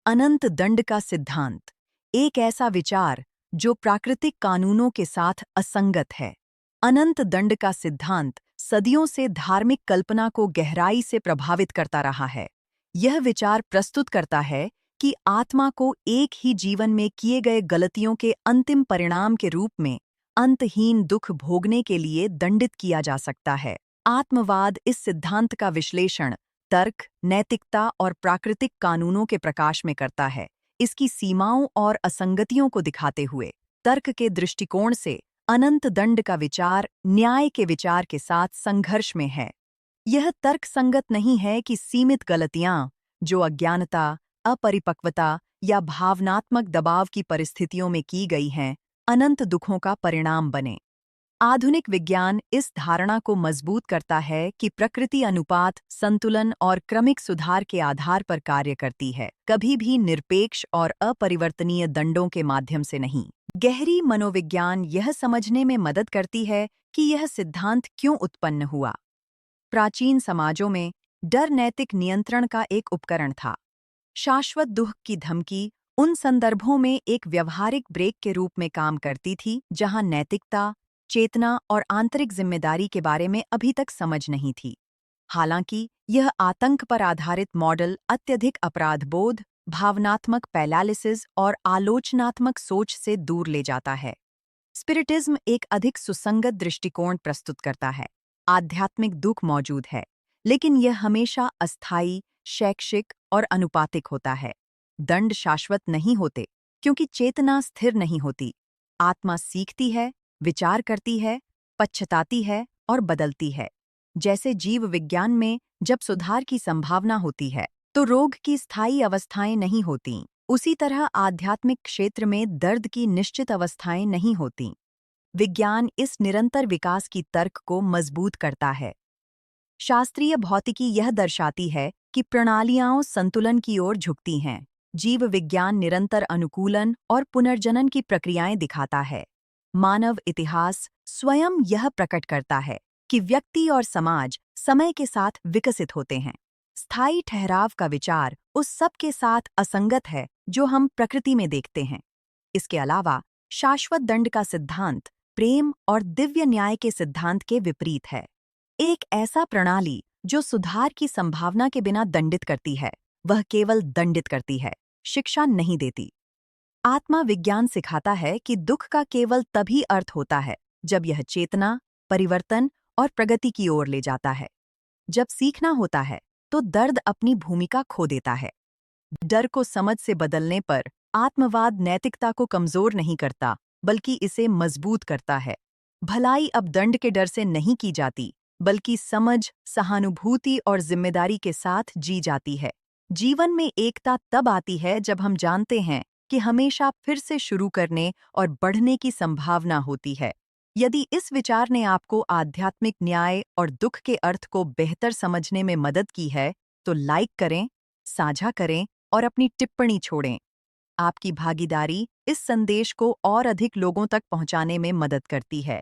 अनंत दंड का सिद्धांत एक ऐसा विचार जो प्राकृतिक कानूनों के साथ असंगत है। अनंत दंड का सिद्धांत सदियों से धार्मिक कल्पना को गहराई से प्रभावित करता रहा है। यह विचार प्रस्तुत करता है कि आत्मा को एक ही जीवन में किए गए गलतियों के अंतिम परिणाम के रूप में अंतहीन दुख भोगने के लिए दंडित किया जा सकता है। आत्मवाद इस सिद्धांत का विश्लेषण तर्क, नैतिकता और प्राकृतिक कानूनों के प्रकाश में करता है, इसकी सीमाओं और असंगतियों को दिखाते हुए। तर्क के दृष्टिकोण से अनंत दंड का विचार न्याय के विचार के साथ संघर्ष में है। यह तर्कसंगत नहीं है कि सीमित गलतियां, जो अज्ञानता, अपरिपक्वता या भावनात्मक दबाव की परिस्थितियों में की गई हैं, अनंत दुखों का परिणाम बने। आधुनिक विज्ञान इस धारणा को मजबूत करता है कि प्रकृति अनुपात, संतुलन और क्रमिक सुधार के आधार पर कार्य करती है, कभी भी निरपेक्ष और अपरिवर्तनीय दंडों के माध्यम से नहीं। गहरी मनोविज्ञान यह समझने में मदद करती है कि यह सिद्धांत क्यों उत्पन्न हुआ। प्राचीन समाजों में डर नैतिक नियंत्रण का एक उपकरण था। शाश्वत दुख की धमकी उन संदर्भों में एक व्यावहारिक ब्रेक के रूप में काम करती थी जहां नैतिकता, चेतना और आंतरिक जिम्मेदारी के बारे में अभी तक समझ नहीं थी। हालांकि यह आतंक पर आधारित मॉडल अत्यधिक अपराधबोध, भावनात्मक पैरालिसिस और आलोचनात्मक सोच से दूर ले जाता है। स्पिरिटिज्म एक अधिक सुसंगत दृष्टिकोण प्रस्तुत करता है। आध्यात्मिक दुख मौजूद है, लेकिन यह हमेशा अस्थायी, शैक्षिक और अनुपातिक होता है। दंड शाश्वत नहीं होते, क्योंकि चेतना स्थिर नहीं होती। आत्मा सीखती है, विचार करती है, पश्चाताती है और बदलती है। जैसे जीव विज्ञान में जब सुधार की संभावना होती है, तो रोग की स्थायी अवस्थाएं नहीं होतीं, उसी तरह आध्यात्मिक क्षेत्र में दर्द की निश्चित अवस्थाएं नहीं होतीं। विज्ञान इस निरंतर विकास की तर्क को मजबूत करता है। शास्त्रीय भौतिकी यह दर्शाती है कि प्रणालियां संतुलन की ओर झुकती हैं। जीव विज्ञान निरंतर अनुकूलन और पुनर्जनन की प्रक्रियाएं दिखाता है। मानव इतिहास स्वयं यह प्रकट करता है कि व्यक्ति और समाज समय के साथ विकसित होते हैं। स्थायी ठहराव का विचार उस सब के साथ असंगत है जो हम प्रकृति में देखते हैं। इसके अलावा शाश्वत दंड का सिद्धांत प्रेम और दिव्य न्याय के सिद्धांत के विपरीत है। एक ऐसा प्रणाली जो सुधार की संभावना के बिना दंडित करती है, वह केवल दंडित करती है, शिक्षा नहीं देती। आत्मा विज्ञान सिखाता है कि दुख का केवल तभी अर्थ होता है जब यह चेतना, परिवर्तन और प्रगति की ओर ले जाता है। जब सीखना होता है तो दर्द अपनी भूमिका खो देता है। डर को समझ से बदलने पर आत्मवाद नैतिकता को कमजोर नहीं करता, बल्कि इसे मजबूत करता है। भलाई अब दंड के डर से नहीं की जाती, बल्कि समझ, सहानुभूति और जिम्मेदारी के साथ जी जाती है। जीवन में एकता तब आती है जब हम जानते हैं कि हमेशा फिर से शुरू करने और बढ़ने की संभावना होती है। यदि इस विचार ने आपको आध्यात्मिक न्याय और दुख के अर्थ को बेहतर समझने में मदद की है, तो लाइक करें, साझा करें और अपनी टिप्पणी छोड़ें। आपकी भागीदारी इस संदेश को और अधिक लोगों तक पहुंचाने में मदद करती है।